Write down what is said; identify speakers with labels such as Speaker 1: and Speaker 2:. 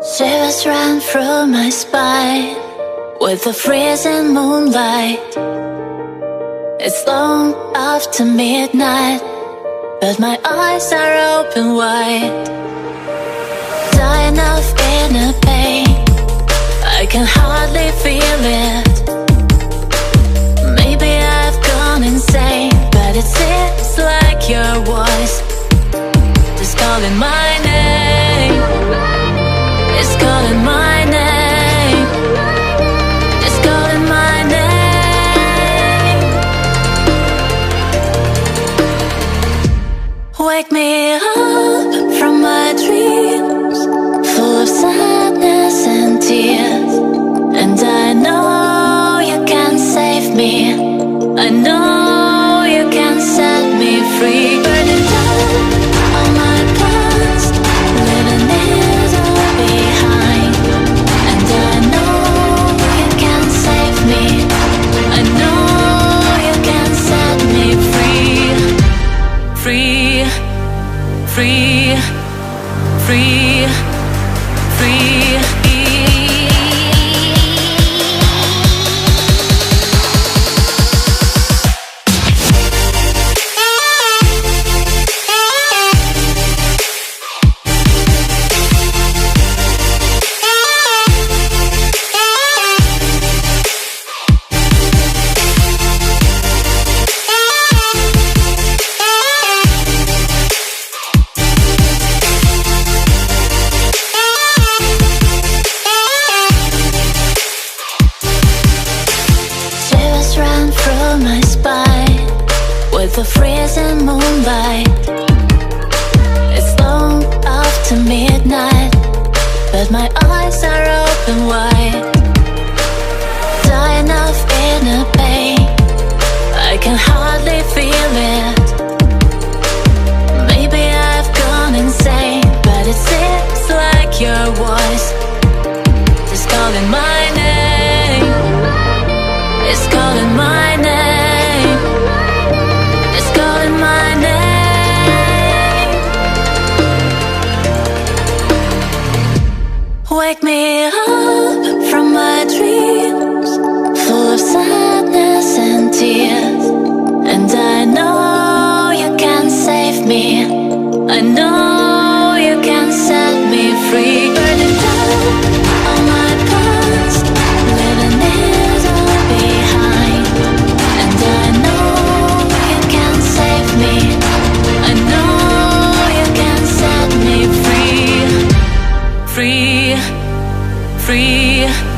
Speaker 1: Shivers ran through my spine with the freezing moonlight. It's long after midnight, but my eyes are open wide. Dying of inner pain, I can hardly feel it. Maybe I've gone insane, but it seems like your voice is calling my name. It's calling my name. It's calling my name. Wake me up from my dreams, full of sadness and tears. And I know you can save me. I know you can set me free. Burning down all my past, living it all behind. And I know you can save me. I know you can set me free. Free, free, free, free. My spine with the freezing moonlight. It's long after midnight, but my eyes are open wide. Dying of inner pain, I can hardly feel it. Maybe I've gone insane, but it seems like your voice is calling my name. It's calling my name. It's calling my name. Wake me up from my dreams, full of sadness and tears. And I know you can save me. I know you can set me free. Burning down all my past, living it all behind. And I know you can save me. I know you can set me free. Free, free.